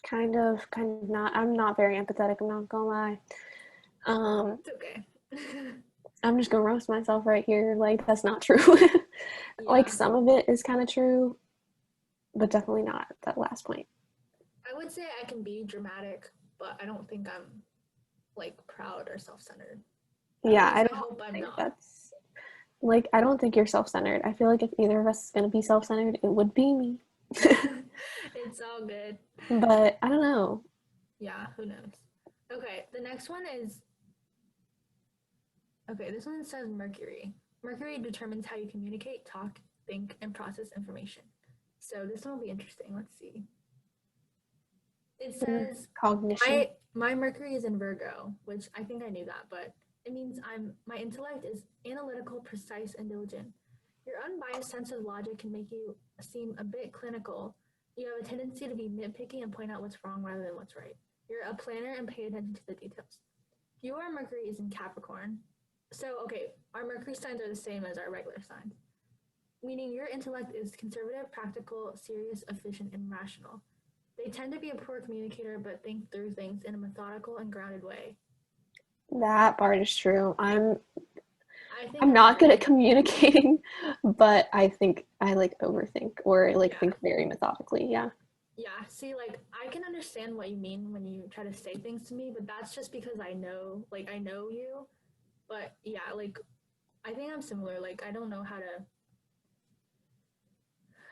kind of not. I'm not very empathetic, I'm not gonna lie. Um, It's okay. I'm just gonna roast myself right here. Like that's not true. Like Yeah, some of it is kind of true, but definitely not that last point. I would say I can be dramatic, but I don't think I'm like proud or self-centered. At Yeah, least I I don't hope I'm think not. that's like I don't think you're self-centered. I feel like if either of us is gonna be self-centered, it would be me. It's all good. But I don't know. Yeah, who knows? Okay, the next one is okay, this one says Mercury. Mercury determines how you communicate, talk, think, and process information. So this one will be interesting. Let's see. It says Cognition. my Mercury is in Virgo, which I think I knew that, but it means my intellect is analytical, precise, and diligent. Your unbiased sense of logic can make you seem a bit clinical. You have a tendency to be nitpicky and point out what's wrong rather than what's right. You're a planner and pay attention to the details. Your Mercury is in Capricorn. So, okay, our Mercury signs are the same as our regular signs, meaning your intellect is conservative, practical, serious, efficient, and rational. They tend to be a poor communicator but think through things in a methodical and grounded way. That part is true. I think I'm I'm not good at very, communicating, but I think I like overthink or like yeah. think very methodically. Yeah. Yeah, see, like, I can understand what you mean when you try to say things to me, but that's just because I know you. But yeah, like, I think I'm similar. Like, I don't know how to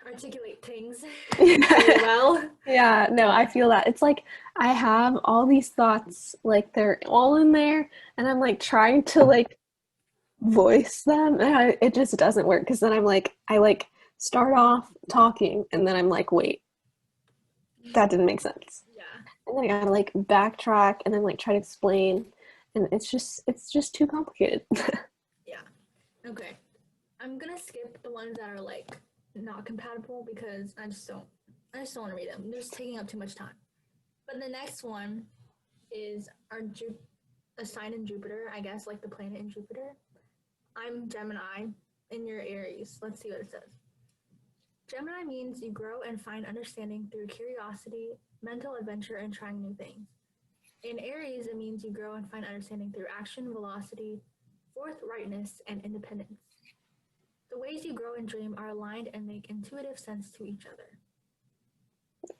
articulate things very well. Yeah, no, I But feel that. It's like I have all these thoughts, like they're all in there, and I'm like trying to like voice them, and it just doesn't work because then I like start off talking, and then I'm like, wait, that didn't make sense. yeah, And then I gotta like backtrack and then like try to explain, and it's just too complicated. yeah. Okay. I'm gonna skip the ones that are like not compatible because I just don't want to read them. They're just taking up too much time. But the next one is a sign in Jupiter, I guess, like the planet in Jupiter. I'm Gemini in your Aries. Let's see what it says. Gemini means you grow and find understanding through curiosity, mental adventure, and trying new things. In Aries, it means you grow and find understanding through action, velocity, forthrightness, and independence. The The ways you grow and dream are aligned and make intuitive sense to each other.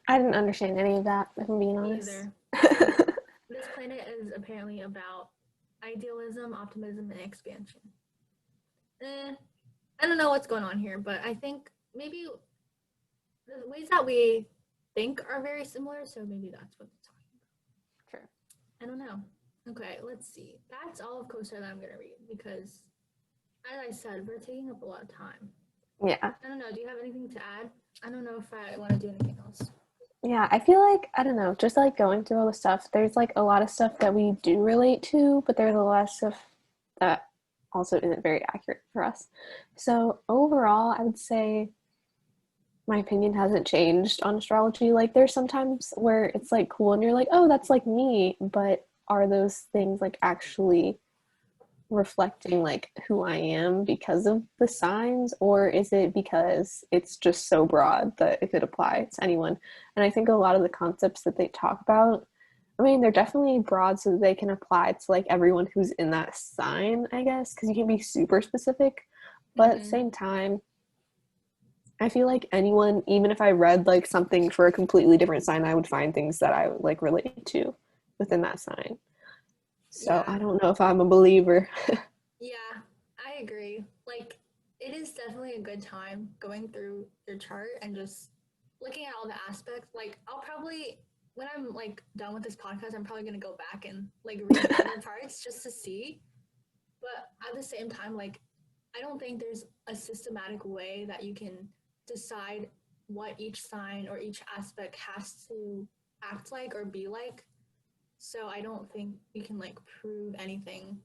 I didn't understand any of that, if I'm being Me honest. either. This planet is apparently about idealism, optimism, and expansion. I don't know what's going on here, but I think maybe the ways that we think are very similar, so maybe that's what it's talking about. Sure. I don't know. Okay, let's see. That's all of CoStar that I'm going to read because, as I said, we're taking up a lot of time. Yeah. I don't know. Do you have anything to add? I don't know if I want to do anything else. Yeah, I feel like, I don't know, just like going through all the stuff, there's like a lot of stuff that we do relate to, but there's a lot of stuff that also isn't very accurate for us. So overall, I would say my opinion hasn't changed on astrology. Like there's sometimes where it's like cool and you're like, oh, that's like me, but are those things like actually reflecting like who I am because of the signs, or is it because it's just so broad that it could apply to anyone? And I think a lot of the concepts that they talk about, I mean, they're definitely broad so that they can apply to like everyone who's in that sign, I guess, because you can be super specific, but at the same time, I feel like anyone, even if I read like something for a completely different sign, I would find things that I would like relate to within that sign. So Yeah. I don't know if I'm a believer. Yeah, I agree. Like, it is definitely a good time going through your chart and just looking at all the aspects. Like, I'll probably, when I'm like done with this podcast, I'm probably gonna go back and like read the other parts just to see. But at the same time, like, I don't think there's a systematic way that you can decide what each sign or each aspect has to act like or be like. So I don't think you can like prove anything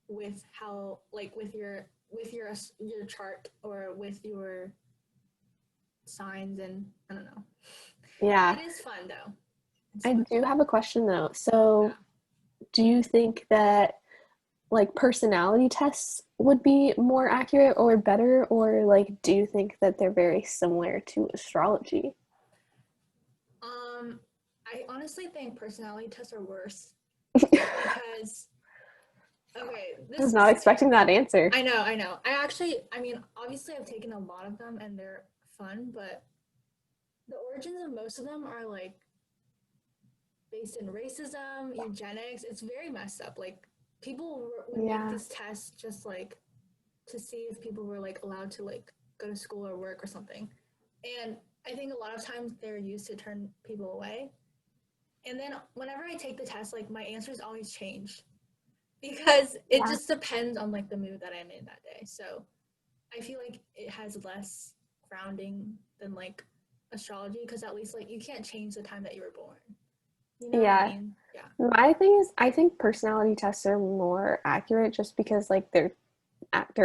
with how like with your chart or with your signs, and I don't know. Yeah. It is fun though. I do have a question though. So, do you think that like personality tests would be more accurate or better, or like do you think that they're very similar to astrology? I honestly think personality tests are worse because okay, I was this not is expecting that answer. I know. I mean, obviously I've taken a lot of them and they're fun, but the origins of most of them are like based in racism, eugenics. It's very messed up. Like people would make Yeah. these tests just like to see if people were like allowed to like go to school or work or something. And I think a lot of times they're used to turn people away. And then whenever I take the test, like my answers always change because it Yeah. just depends on like the mood that I'm in that day. So I feel like it has less grounding than like astrology because at least like you can't change the time that you were born. You know what I Yeah. mean? Yeah. My thing is, I think personality tests are more accurate just because like they're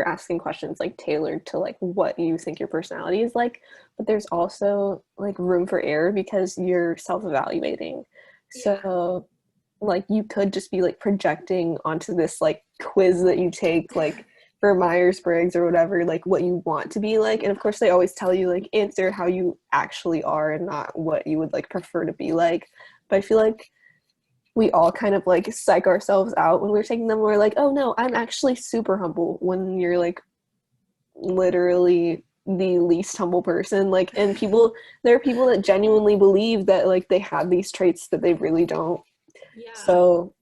asking questions like tailored to like what you think your personality is like, but there's also like room for error because you're self-evaluating. Yeah. So like you could just be like projecting onto this like quiz that you take like for Myers-Briggs or whatever, like what you want to be like. And of course they always tell you like answer how you actually are and not what you would like prefer to be like. But I feel like we all kind of like psych ourselves out when we're taking them. We're like, oh no, I'm actually super humble, when you're like literally the least humble person. Like, and there are people that genuinely believe that like they have these traits that they really don't. Yeah. So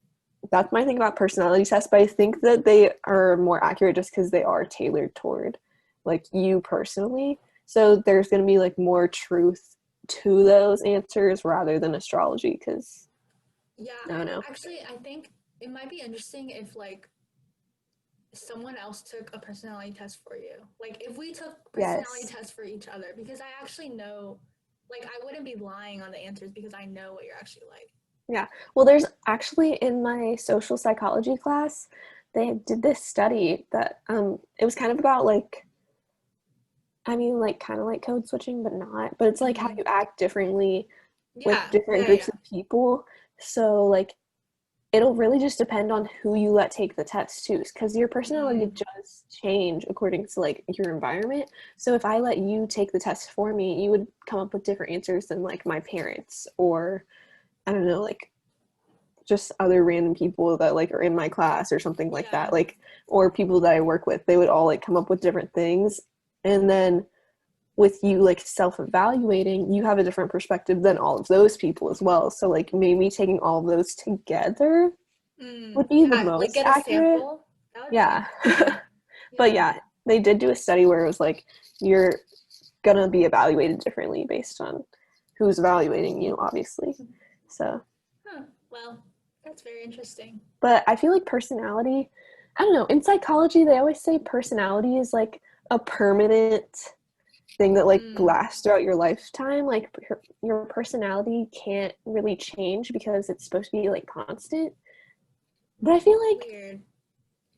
that's my thing about personality tests, but I think that they are more accurate just because they are tailored toward like you personally. So there's going to be like more truth to those answers rather than astrology, because Yeah. I don't know. Actually, I think it might be interesting if like someone else took a personality test for you. Like if we took personality Yes. tests for each other, because I actually know, like I wouldn't be lying on the answers because I know what you're actually like. Yeah. Well, there's actually in my social psychology class, they did this study that it was kind of about like, I mean, like kind of like code switching, but not. But it's like how you act differently with Yeah. different Yeah. groups Yeah. of people. So like it'll really just depend on who you let take the test too, because your personality does change according to like your environment. So if I let you take the test for me, you would come up with different answers than like my parents, or I don't know, like just other random people that like are in my class or something like Yeah. that, like, or people that I work with, they would all like come up with different things. And then with you like self-evaluating, you have a different perspective than all of those people as well. So like maybe taking all of those together would be the Yeah, like most get a accurate. sample. That would be Yeah. interesting. But Yeah. yeah, they did do a study where it was like you're gonna be evaluated differently based on who's evaluating you, obviously. So, Huh. Well, that's very interesting. but I feel like personality, I don't know, in psychology they always say personality is like a permanent thing that like Mm, lasts throughout your lifetime. Like your personality can't really change because it's supposed to be like constant. But I feel like, weird.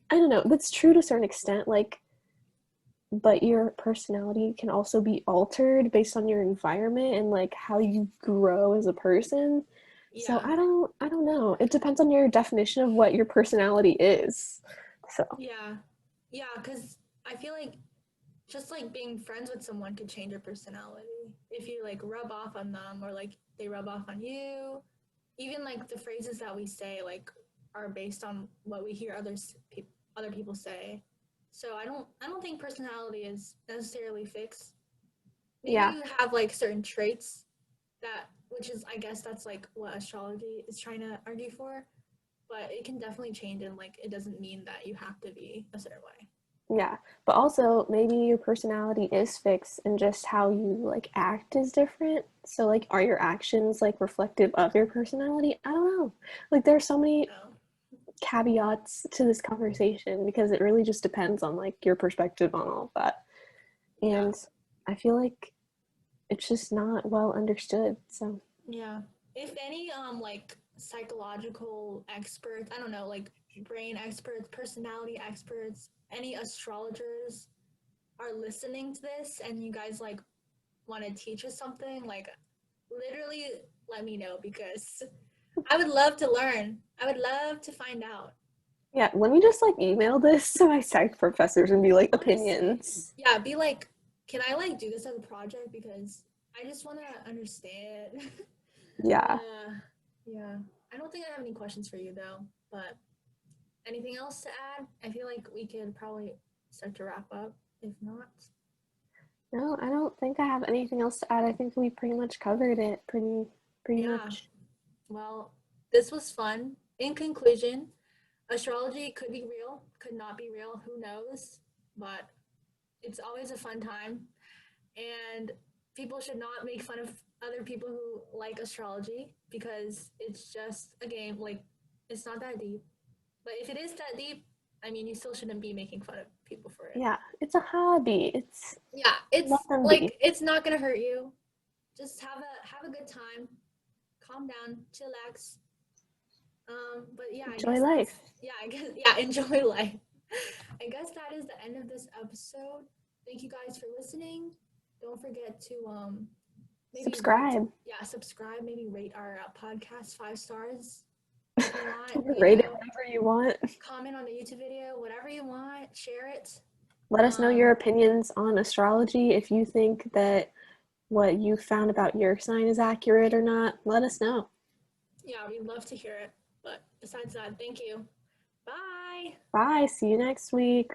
I don't know, that's true to a certain extent. Like, but your personality can also be altered based on your environment and like how you grow as a person. So Yeah. I don't know. It depends on your definition of what your personality is. So, Yeah. Yeah, because I feel like just like being friends with someone could change your personality. If you like rub off on them or like they rub off on you, even like the phrases that we say like are based on what we hear other people say. So I don't think personality is necessarily fixed. Maybe yeah. you have like certain traits that which is I guess that's like what astrology is trying to argue for, but it can definitely change and like it doesn't mean that you have to be a certain way. Yeah, but also maybe your personality is fixed and just how you like act is different. So like are your actions like reflective of your personality? I don't know. Like there's so many No. caveats to this conversation because it really just depends on like your perspective on all of that. Yeah. And I feel like it's just not well understood. So, Yeah. If any like psychological experts, I don't know, like brain experts, personality experts, any astrologers are listening to this and you guys like want to teach us something, like literally let me know because I would love to learn. I would love to find out. yeah, let me just like email this to my psych professors and be like Honestly. opinions. Yeah, be like, can I like do this as a project because I just want to understand. Yeah. Yeah. Yeah. I don't think I have any questions for you though, but anything else to add? I feel like we could probably start to wrap up. If not, No, I don't think I have anything else to add. I think we pretty much covered it pretty yeah. much. Well, this was fun. In conclusion, astrology could be real, could not be real, who knows? But it's always a fun time. And people should not make fun of other people who like astrology because it's just a game. Like, it's not that deep. But if it is that deep, I mean, you still shouldn't be making fun of people for it. Yeah, it's a hobby. It's Yeah, let it's them be. like it's not gonna hurt you. Just have a good time, calm down, chillax. But yeah, I Enjoy guess that's life. yeah, I guess yeah, enjoy life. I guess that is the end of this episode. Thank you guys for listening. Don't forget to maybe rate Subscribe. yeah subscribe, maybe rate our podcast 5 stars if you want. Rate it whatever you want. Comment on the YouTube video, whatever you want. Share it. Let us know your Um, opinions on astrology. If you think that what you found about your sign is accurate or not, let us know. yeah, we'd love to hear it. But besides that, thank you. Bye. Bye. See you next week.